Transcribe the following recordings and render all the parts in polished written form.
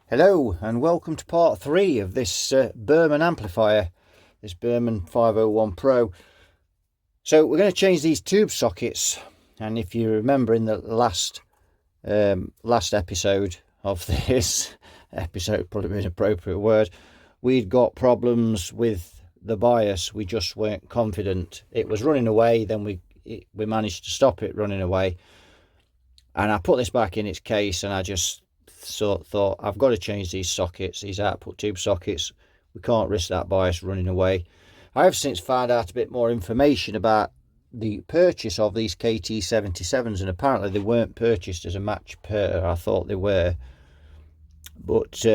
Hello and welcome to part 3 of this Burman amplifier, this Burman 501 Pro. So we're going to change these tube sockets, and if you remember in the last episode of this episode, probably an appropriate word, we'd got problems with the bias. We just weren't confident. It was running away, then we managed to stop it running away, and I put this back in its case, and I just thought I've got to change these sockets, these output tube sockets. We can't risk that bias running away. I have since found out a bit more information about the purchase of these KT77s, and apparently they weren't purchased as a match pair. I thought they were, but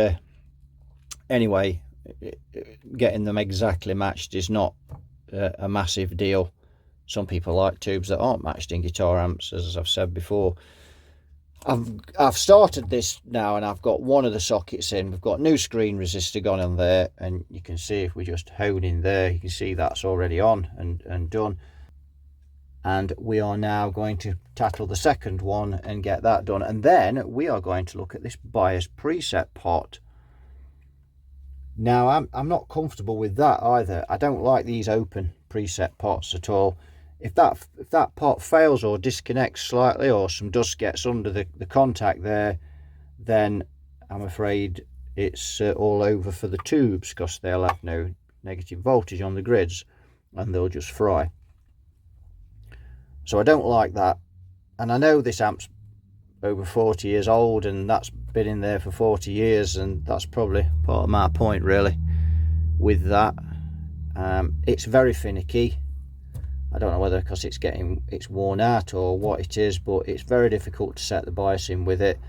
anyway, getting them exactly matched is not a massive deal. Some people like tubes that aren't matched in guitar amps, as I've said before. I've started this now, and I've got one of the sockets in. We've got new screen resistor gone on there, and you can see if we just hone in there, you can see that's already on and done. And we are now going to tackle the second one and get that done, and then we are going to look at this bias preset pot. Now I'm not comfortable with that either. I don't like these open preset pots at all. If that pot fails or disconnects slightly, or some dust gets under the contact there, then I'm afraid it's all over for the tubes, because they'll have no negative voltage on the grids and they'll just fry. So I don't like that. And I know this amp's over 40 years old, and that's been in there for 40 years, and that's probably part of my point really with that. It's very finicky. I don't know whether because it's worn out or what it is, but it's very difficult to set the bias in with it.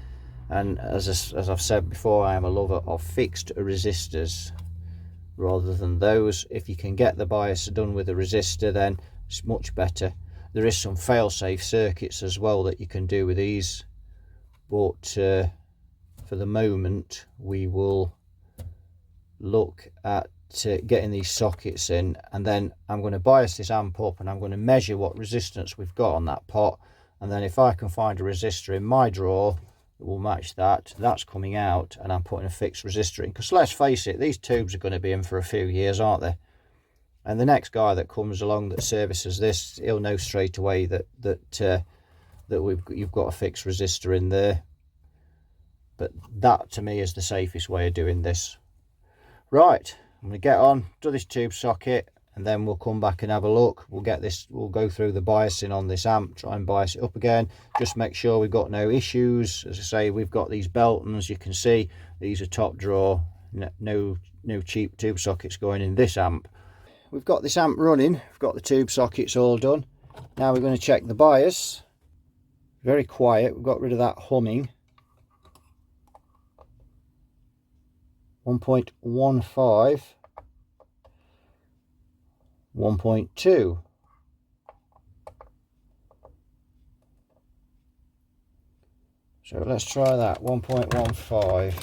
And as I've said before, I am a lover of fixed resistors rather than those. If you can get the bias done with a resistor, then it's much better. There is some fail-safe circuits as well that you can do with these, but for the moment we will look at getting these sockets in, and then I'm going to bias this amp up, and I'm going to measure what resistance we've got on that pot, and then if I can find a resistor in my drawer that will match that, that's coming out, and I'm putting a fixed resistor in, because let's face it, these tubes are going to be in for a few years, aren't they? And the next guy that comes along that services this, he'll know straight away that you've got a fixed resistor in there. But that to me is the safest way of doing this. Right, I'm going to get on, do this tube socket, and then we'll come back and have a look. We'll go through the biasing on this amp, try and bias it up again, just make sure we've got no issues. As I say, we've got these Beltons, you can see these are top drawer, no cheap tube sockets going in this amp. We've got this amp running, we've got the tube sockets all done. Now we're going to check the bias. Very quiet, we've got rid of that humming. 1.15, 1.2, so let's try that. 1.15,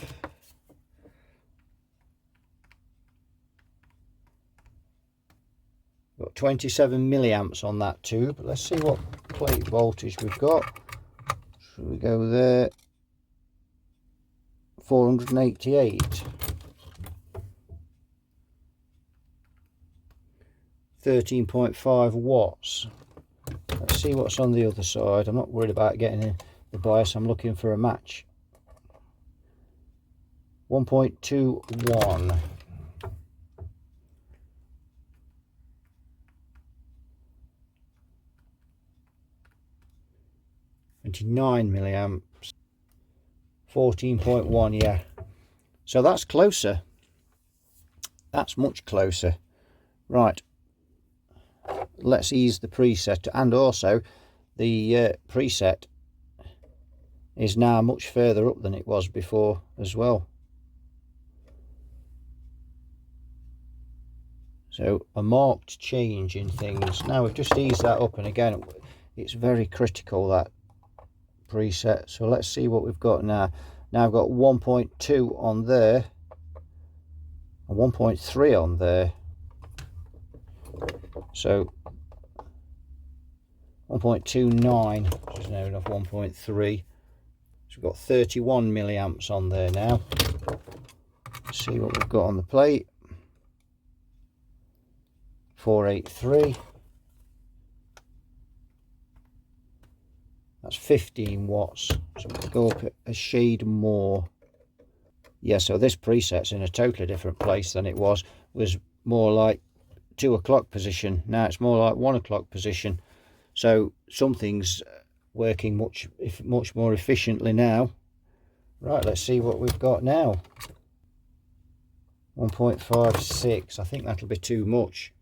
got 27 milliamps on that tube. Let's see what plate voltage we've got. Should we go there? 488. 13.5 watts. Let's see what's on the other side. I'm not worried about getting in the bias, I'm looking for a match. 1.21. $29 milliamps. 14.1, yeah. So that's closer. That's much closer. Right. Let's ease the preset, and also the preset is now much further up than it was before as well. So a marked change in things. Now we've just eased that up, and again it's very critical, that preset. So let's see what we've got now. Now I've got 1.2 on there and 1.3 on there. So 1.29, which is now enough 1.3. So we've got 31 milliamps on there now. Let's see what we've got on the plate. 483. That's 15 watts. So we'll go up a shade more. Yeah, so this preset's in a totally different place than it was more like 2 o'clock position. Now it's more like 1 o'clock position. So something's working much more efficiently now. Right, let's see what we've got now. 1.56. I think that'll be too much.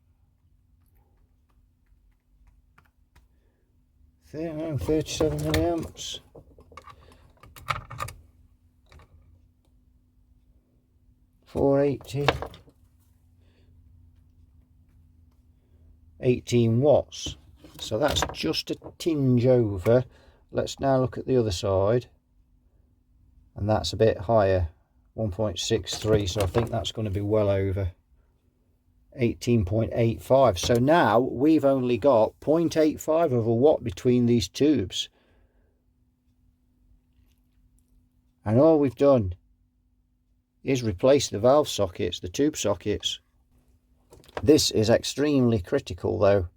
37 milliamps. 480. 18 watts. So that's just a tinge over. Let's now look at the other side. And that's a bit higher. 1.63. So I think that's going to be well over 18.85. So now we've only got 0.85 of a watt between these tubes. And all we've done is replace the valve sockets, the tube sockets. This is extremely critical though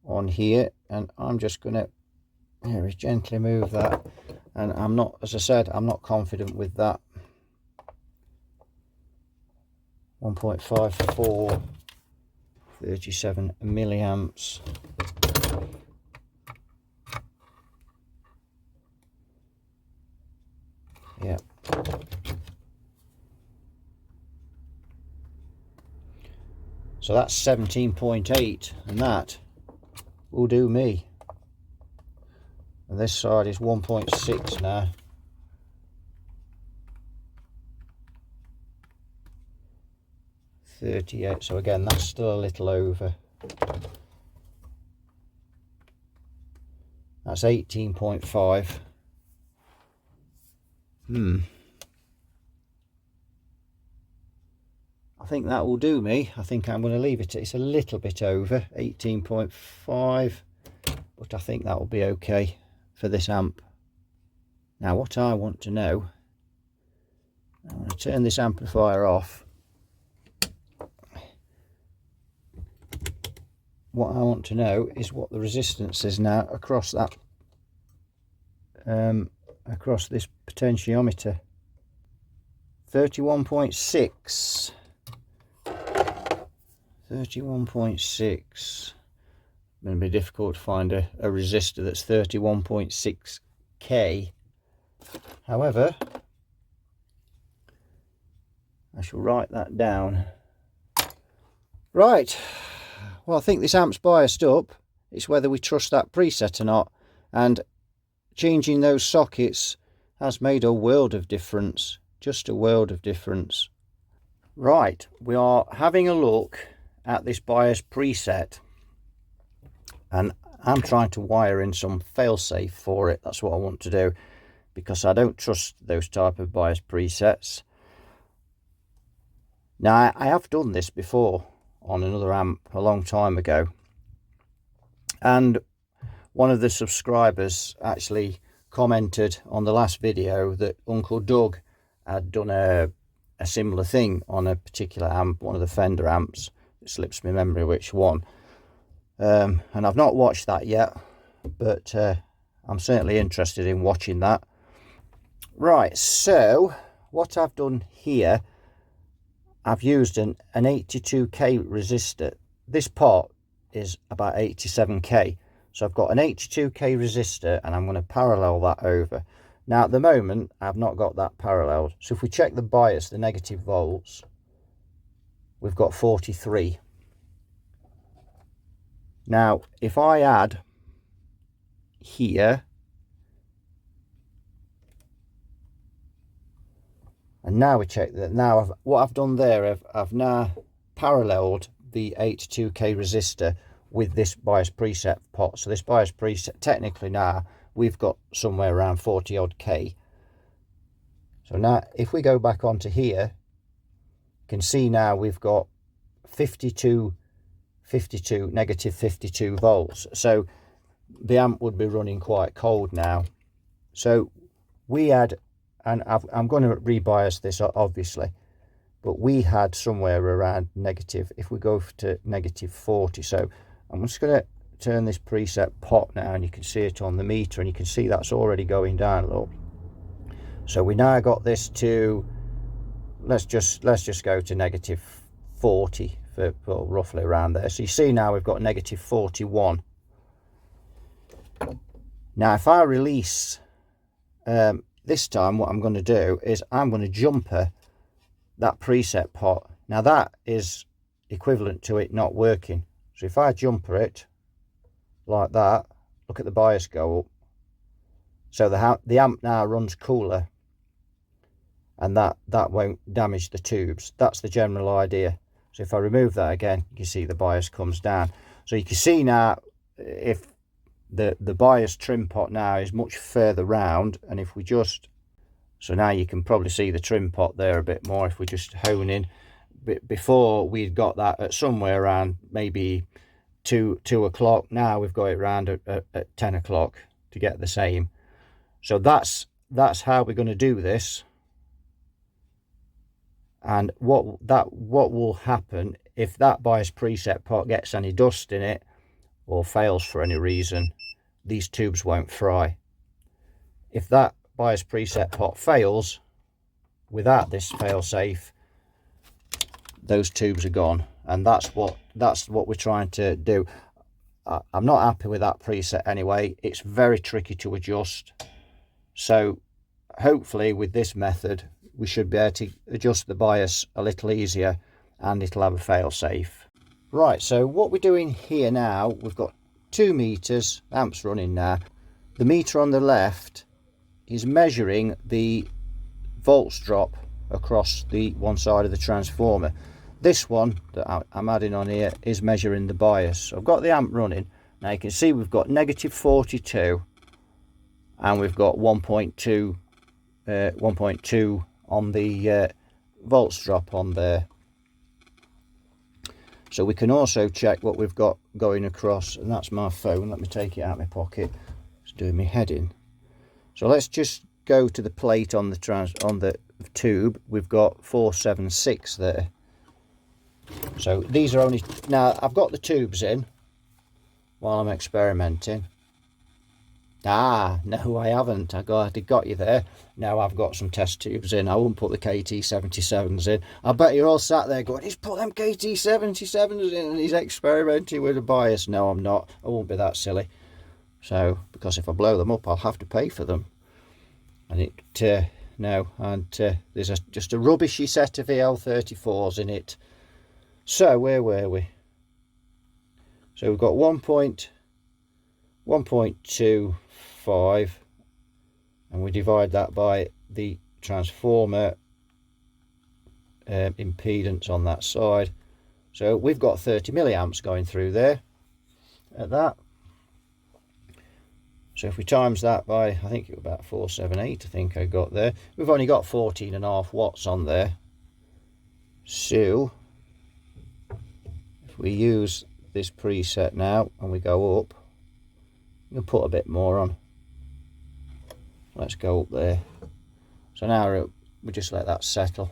on here, and I'm just going to very gently move that. And I'm not, as I said, I'm not confident with that. 1.54, 37 milliamps. Yeah. So that's 17.8, and that will do me. And this side is 1.6 now. .38, so again that's still a little over. That's 18.5. I think that will do me. I think I'm going to leave it. It's a little bit over 18.5, but I think that will be okay for this amp. Now what I want to know, I'm going to turn this amplifier off. What I want to know is what the resistance is now across that, across this potentiometer. 31.6. 31.6. Going to be difficult to find a resistor that's 31.6k. However, I shall write that down. Right. Well, I think this amp's biased up. It's whether we trust that preset or not. And changing those sockets has made a world of difference. Just a world of difference. Right, we are having a look at this bias preset. And I'm trying to wire in some failsafe for it. That's what I want to do, because I don't trust those type of bias presets. Now, I have done this before on another amp a long time ago, and one of the subscribers actually commented on the last video that Uncle Doug had done a similar thing on a particular amp, one of the Fender amps. It slips my memory which one, and I've not watched that yet, but I'm certainly interested in watching that. Right, so what I've done here, I've used an 82k resistor. This pot is about 87k, so I've got an 82k resistor and I'm going to parallel that over. Now at the moment I've not got that paralleled, so if we check the bias, the negative volts, we've got 43. Now if I add here, and now we check that. Now what I've done there, I've now paralleled the 82k resistor with this bias preset pot. So this bias preset, technically now we've got somewhere around 40 odd k. So now if we go back onto here, you can see now we've got 52, negative 52 volts. So the amp would be running quite cold now. So we add, and I'm going to rebias this obviously, but we had somewhere around negative, if we go to negative 40. So I'm just going to turn this preset pot now, and you can see it on the meter, and you can see that's already going down a little. So we now got this to, let's just go to negative 40 for roughly around there. So you see now we've got negative 41. Now if I release this time, what I'm going to do is I'm going to jumper that preset pot. Now that is equivalent to it not working. So if I jumper it like that, look at the bias go up. So the amp now runs cooler, and that won't damage the tubes. That's the general idea. So if I remove that again, you can see the bias comes down. So you can see now if the bias trim pot now is much further round, and if we just, so now you can probably see the trim pot there a bit more if we just hone in. Before we'd got that at somewhere around maybe 2 o'clock. Now we've got it around at 10 o'clock to get the same. So that's how we're going to do this. And what will happen if that bias preset pot gets any dust in it or fails for any reason, these tubes won't fry. If that bias preset pot fails without this fail-safe, those tubes are gone, and that's what we're trying to do. I'm not happy with that preset anyway. It's very tricky to adjust, so hopefully with this method we should be able to adjust the bias a little easier, and it'll have a fail-safe. Right, so what we're doing here now, we've got 2 meters, amps running now. The meter on the left is measuring the volts drop across the one side of the transformer. This one that I'm adding on here is measuring the bias. So I've got the amp running. Now you can see we've got negative 42 and we've got 1.2 on the volts drop on there. So we can also check what we've got going across, and that's my phone. Let me take it out of my pocket. It's doing me head in. So let's just go to the plate on the tube. We've got 476 there. So these are only, now I've got the tubes in while I'm experimenting. No, I haven't. I got you there. Now I've got some test tubes in. I wouldn't put the KT77s in. I bet you're all sat there going, he's put them KT77s in and he's experimenting with a bias. No, I'm not. I won't be that silly. So, because if I blow them up, I'll have to pay for them. And there's just a rubbishy set of EL34s in it. So, where were we? So we've got 1.25, and we divide that by the transformer impedance on that side. So we've got 30 milliamps going through there at that. So if we times that by, I think it was about 478, I think I got there. We've only got 14.5 watts on there. So if we use this preset now and we go up, we'll put a bit more on. Let's go up there. So now we just let that settle.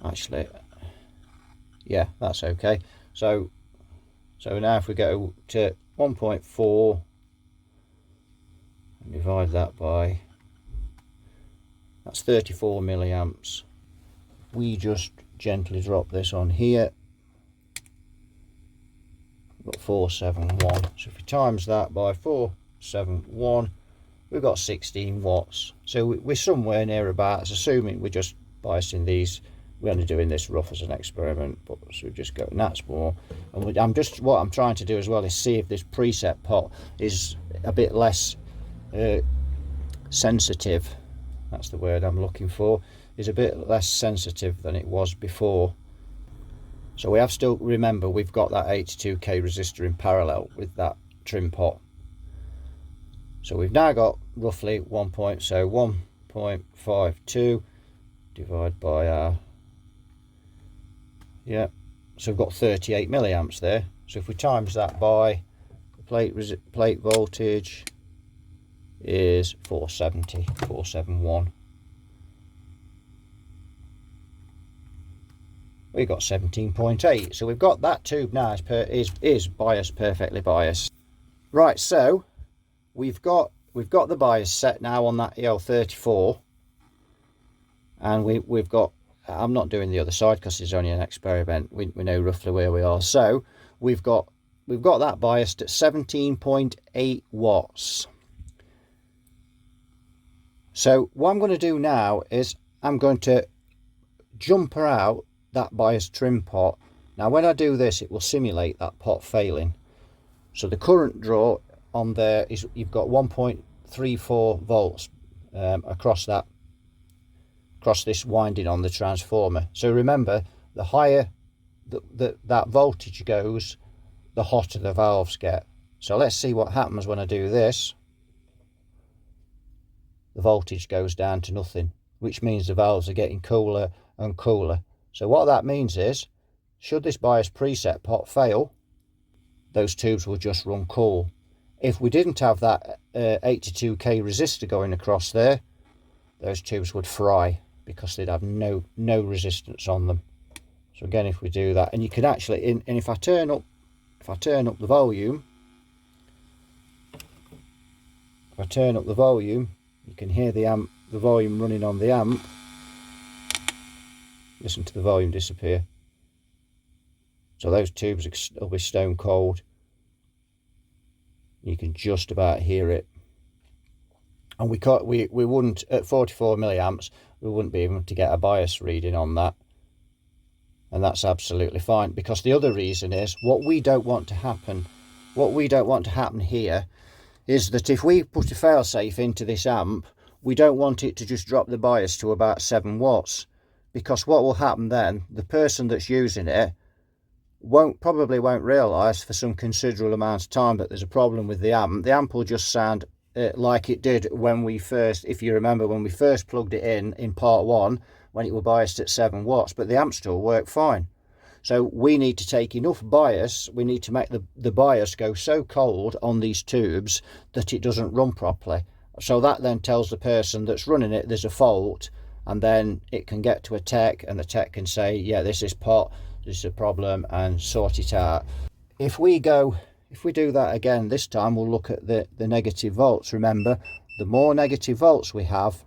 Actually, yeah, that's okay. So now if we go to 1.4 and divide that by, that's 34 milliamps. We just gently drop this on here. We've got 471. So if we times that by 471, we've got 16 watts. So we're somewhere near about, assuming we're just biasing these. We're only doing this rough as an experiment, but so we just go, and that's more. And what I'm trying to do as well is see if this preset pot is a bit less sensitive. That's the word I'm looking for. Is a bit less sensitive than it was before. So we have still, remember, we've got that 82k resistor in parallel with that trim pot. So we've now got roughly 1.52 divided by our, yeah, so we've got 38 milliamps there. So if we times that by the plate voltage is 471. we've got 17.8. So we've got that tube now is biased, perfectly biased. Right, so we've got the bias set now on that EL34, and we've got, I'm not doing the other side because it's only an experiment. We know roughly where we are. So we've got that biased at 17.8 watts. So what I'm going to do now is I'm going to jumper out that bias trim pot. Now when I do this, it will simulate that pot failing. So the current draw on there is, you've got 1.34 volts across this winding on the transformer. So remember, the higher that voltage goes, the hotter the valves get. So let's see what happens when I do this. The voltage goes down to nothing, which means the valves are getting cooler and cooler. So what that means is, should this bias preset pot fail, those tubes will just run cool. If we didn't have that 82k resistor going across there, those tubes would fry because they'd have no resistance on them. So again, if we do that, and you can actually, and if I turn up the volume, you can hear the volume running on the amp. Listen to the volume disappear. So those tubes will be stone cold. You can just about hear it. And we wouldn't, at 44 milliamps, we wouldn't be able to get a bias reading on that. And that's absolutely fine, because the other reason is, what we don't want to happen here is that if we put a failsafe into this amp, we don't want it to just drop the bias to about 7 watts, because what will happen then, the person that's using it probably won't realise for some considerable amount of time that there's a problem with the amp. The amp will just sound like it did when we first, if you remember, when we first plugged it in part 1, when it was biased at 7 watts, but the amp still worked fine. So we need to take enough bias, we need to make the bias go so cold on these tubes that it doesn't run properly. So that then tells the person that's running it there's a fault, and then it can get to a tech, and the tech can say, yeah, this is a problem, and sort it out. If we do that again this time, we'll look at the negative volts. Remember, the more negative volts we have,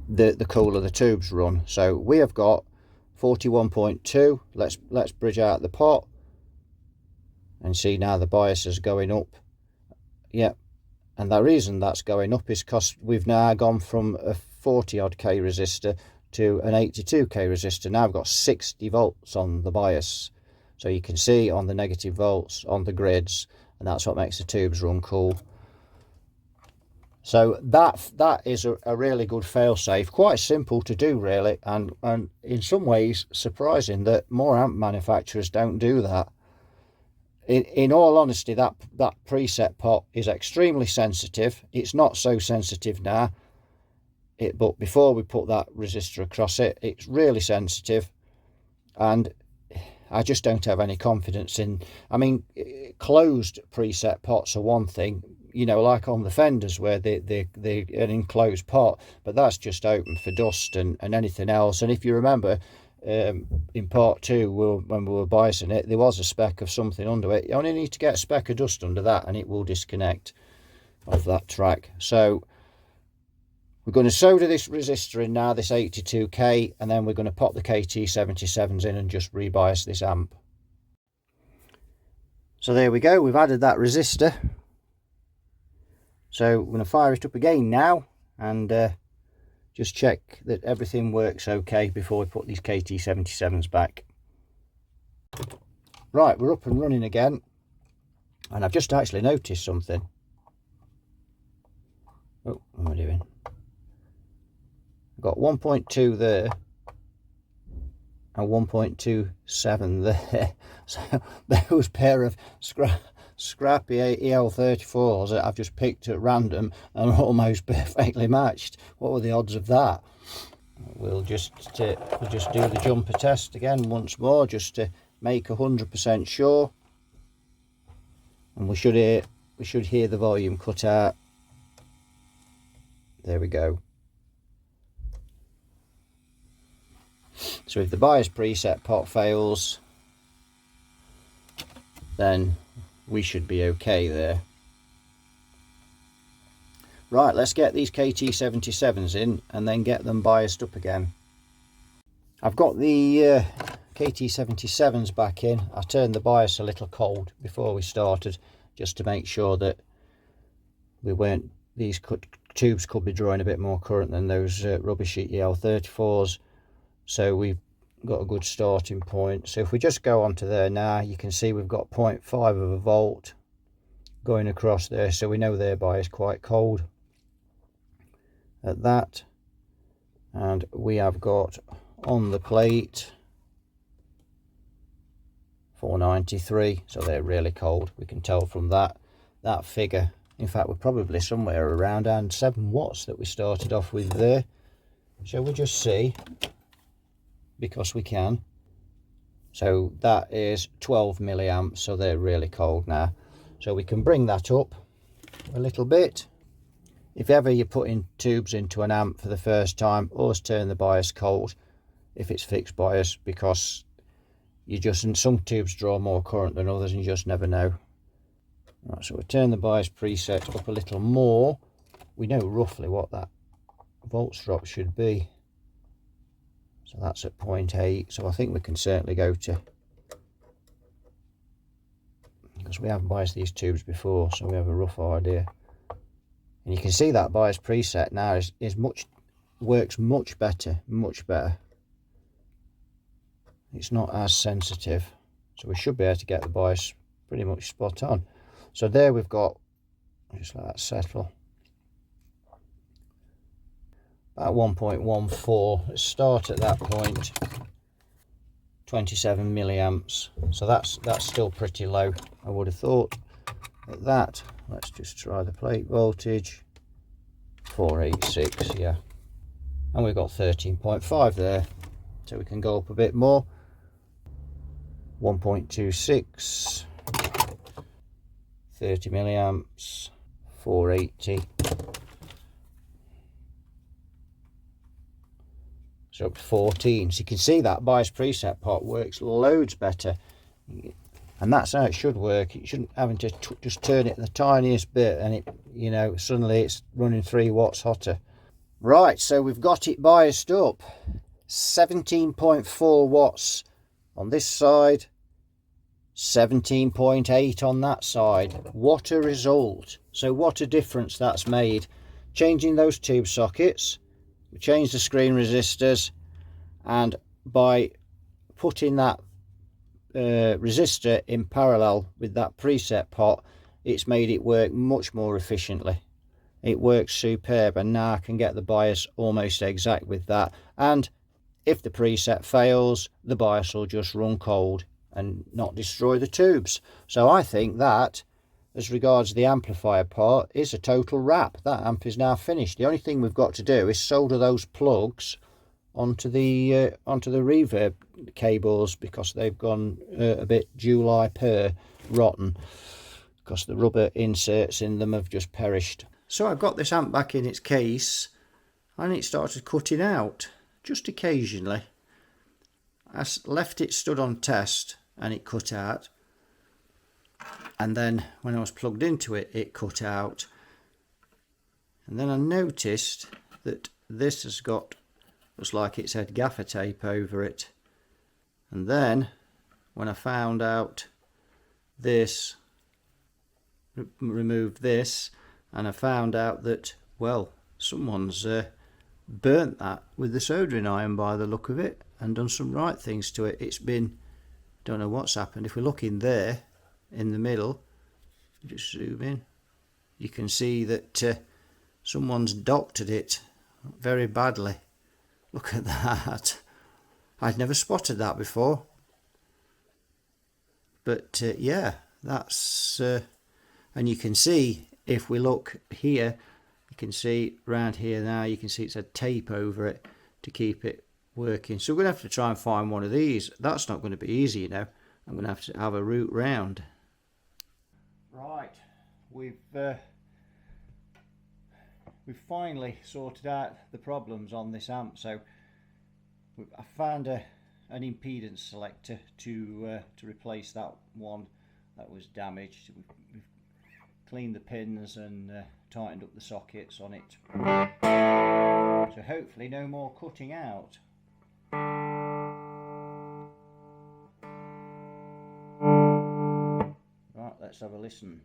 the cooler the tubes run. So we have got 41.2. Let's bridge out the pot and see now the bias is going up. Yep. And the reason that's going up is because we've now gone from a 40 odd K resistor to an 82k resistor. Now I've got 60 volts on the bias, so you can see on the negative volts on the grids, and that's what makes the tubes run cool. So that is a really good fail-safe, quite simple to do really, and in some ways surprising that more amp manufacturers don't do that. In all honesty, that preset pot is extremely sensitive. It's not so sensitive now, but before we put that resistor across it, it's really sensitive, and I just don't have any confidence in, I mean, closed preset pots are one thing, you know, like on the fenders where they're an enclosed pot, but that's just open for dust and anything else. And if you remember, in part 2, when we were biasing it, there was a speck of something under it. You only need to get a speck of dust under that and it will disconnect off that track. So we're going to solder this resistor in now, this 82k, and then we're going to pop the KT77s in and just rebias this amp. So there we go, we've added that resistor. So we're going to fire it up again now and just check that everything works okay before we put these KT77s back. Right, we're up and running again, and I've just actually noticed something. Oh, what am I doing? I've got 1.2 there and 1.27 there. So those pair of scrappy EL34s that I've just picked at random and almost perfectly matched. What were the odds of that? We'll just do the jumper test again once more, just to make 100% sure, and we should hear the volume cut out. There we go. So if the bias preset pot fails, then we should be okay there. Right, let's get these KT77s in and then get them biased up again. I've got the KT77s back in. I turned the bias a little cold before we started, just to make sure that these tubes could be drawing a bit more current than those rubbish EL34s. So we've got a good starting point. So if we just go onto there now, you can see we've got 0.5 of a volt going across there, so we know their bias quite cold at that. And we have got on the plate 493, so they're really cold. We can tell from that figure. In fact, we're probably somewhere around 7 watts that we started off with there. So we'll just see, because we can. So that is 12 milliamps, so they're really cold now. So we can bring that up a little bit. If ever you're putting tubes into an amp for the first time, always turn the bias cold if it's fixed bias, because some tubes draw more current than others and you just never know. Right, so we'll turn the bias preset up a little more. We know roughly what that volts drop should be. So that's at 0.8, so I think we can certainly go to, because we have biased these tubes before, so we have a rough idea. And you can see that bias preset now works much better. It's not as sensitive, so we should be able to get the bias pretty much spot on. So there we've got, just let that settle, about 1.14. Let's start at that point, 27 milliamps. So that's still pretty low, I would have thought. At that, let's just try the plate voltage, 486, yeah. And we've got 13.5 there, so we can go up a bit more. 1.26, 30 milliamps, 480. So up to 14. So you can see that bias preset pot works loads better. And that's how it should work. You shouldn't having to just turn it the tiniest bit and it, you know, suddenly it's running 3 watts hotter. Right, so we've got it biased up. 17.4 watts on this side, 17.8 on that side. What a result. So what a difference that's made. Changing those tube sockets, we changed the screen resistors, and by putting that resistor in parallel with that preset pot, it's made it work much more efficiently. It works superb, and now I can get the bias almost exact with that. And if the preset fails, the bias will just run cold and not destroy the tubes. So I think that, as regards the amplifier part, is a total wrap. That amp is now finished. The only thing we've got to do is solder those plugs onto the reverb cables, because they've gone a bit July rotten, because the rubber inserts in them have just perished. So I've got this amp back in its case, and it started cutting out just occasionally. I left it stood on test and it cut out, and then when I was plugged into it, it cut out. And then I noticed that this has got, looks like it's had gaffer tape over it. And then when I found out this, removed this, and I found out that, well, someone's burnt that with the soldering iron by the look of it, and done some right things to it. It's been, don't know what's happened. If we look in there in the middle, just zoom in, you can see that someone's doctored it very badly. Look at that. I'd never spotted that before. But yeah, that's and you can see, if we look here, you can see around here now, you can see it's had tape over it to keep it working. So we're going to have to try and find one of these. That's not going to be easy, you know. I'm going to have a route round. Right, we've finally sorted out the problems on this amp. So I found a an impedance selector to replace that one that was damaged. We've cleaned the pins and tightened up the sockets on it. So hopefully no more cutting out. Right, let's have a listen.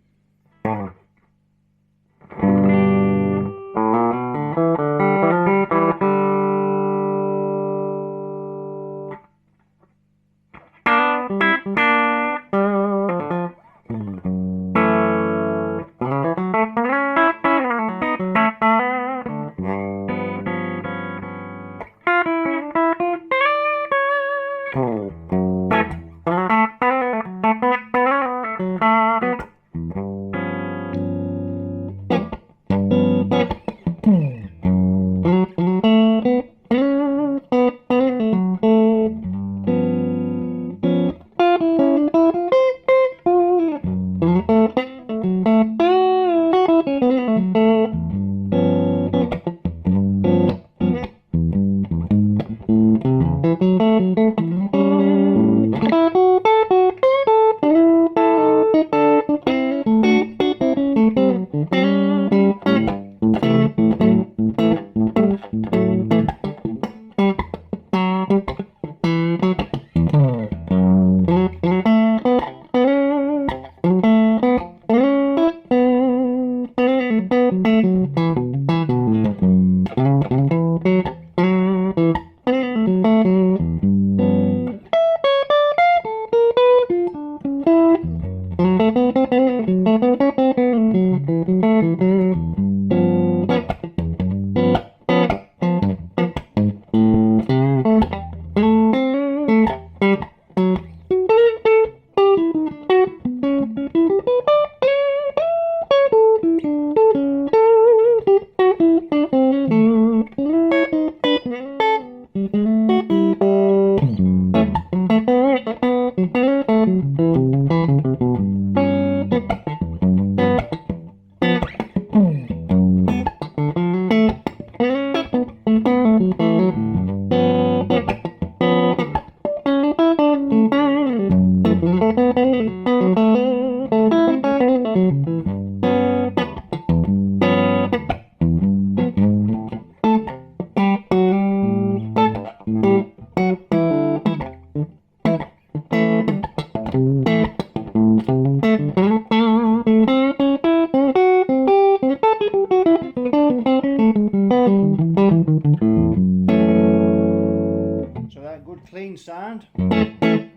So that good clean sound. The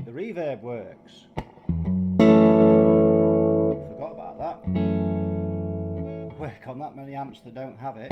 reverb works. Forgot about that. Work on that many amps that don't have it.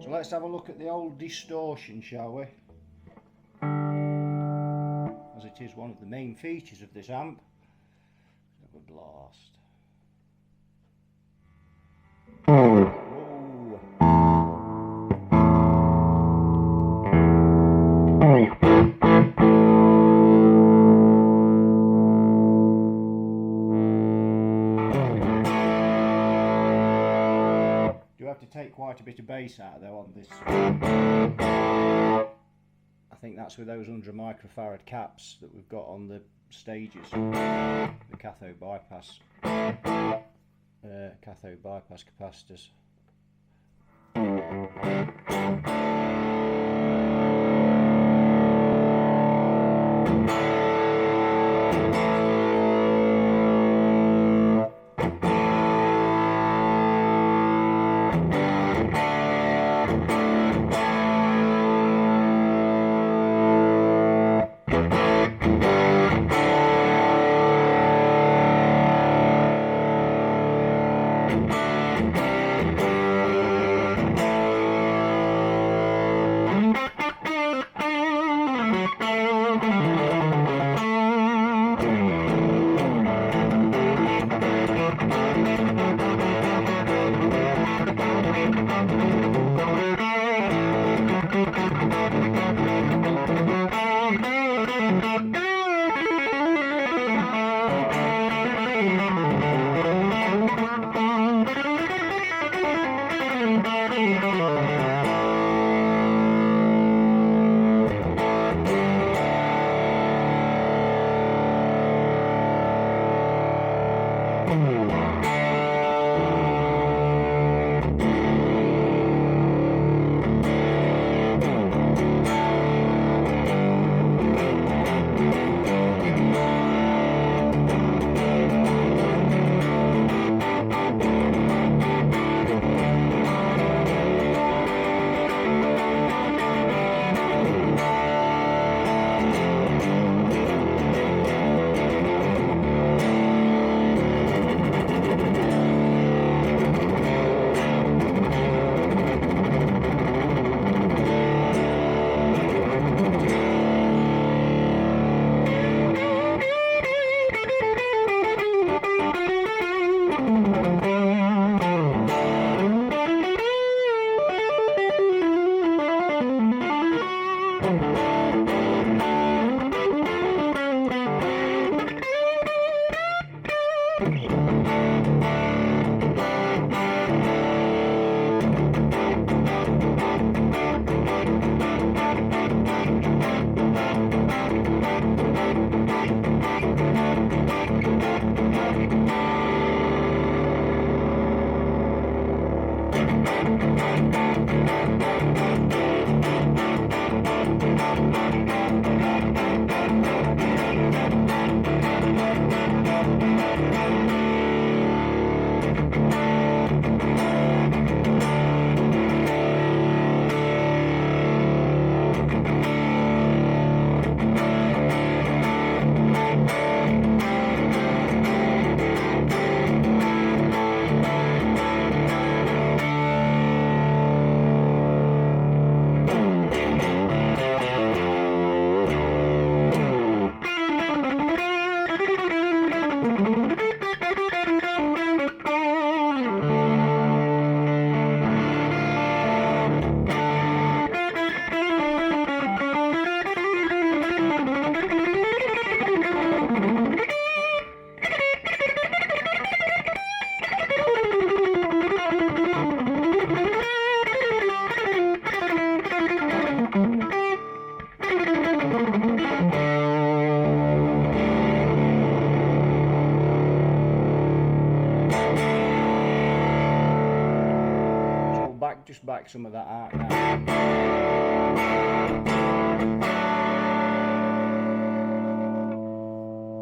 Let's have a look at the old distortion, shall we? As it is one of the main features of this amp. Let's have a blast. Whoa. To take quite a bit of bass out though on this. I think that's with those 100 microfarad caps that we've got on the stages, the cathode bypass capacitors. Just back some of that out now.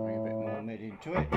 Bring a bit more mid into it.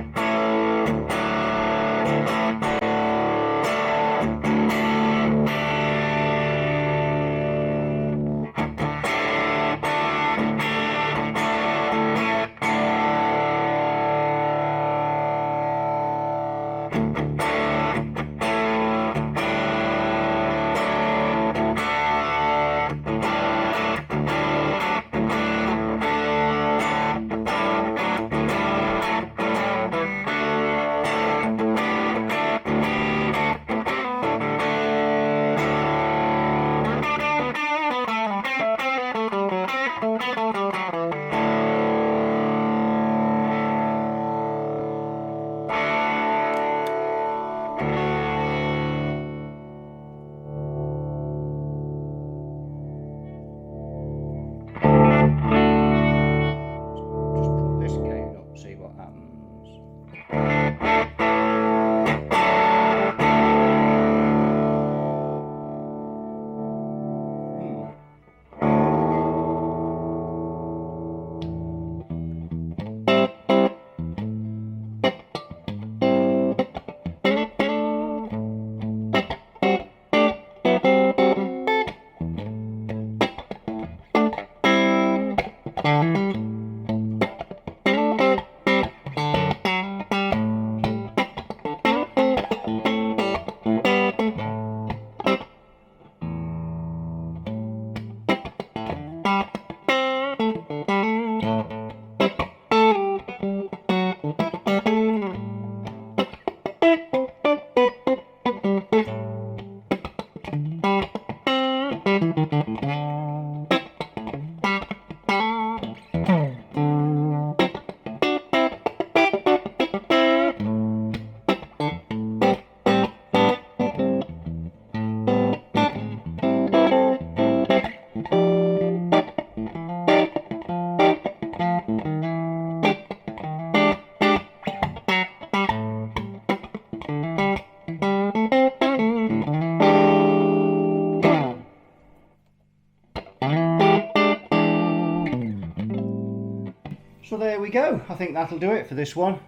go. I think that'll do it for this one.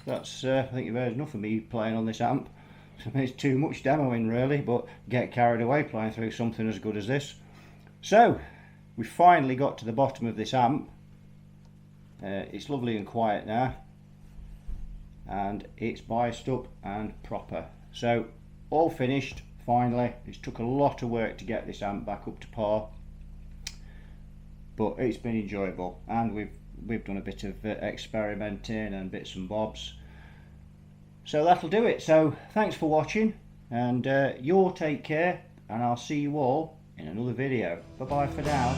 That's I think you've heard enough of me playing on this amp. It's too much demoing really, but get carried away playing through something as good as this. So we finally got to the bottom of this amp. It's lovely and quiet now, and it's biased up and proper. So all finished finally. It's took a lot of work to get this amp back up to par, but it's been enjoyable, and we've done a bit of experimenting and bits and bobs. So that'll do it. So thanks for watching, and you all take care, and I'll see you all in another video. Bye bye for now.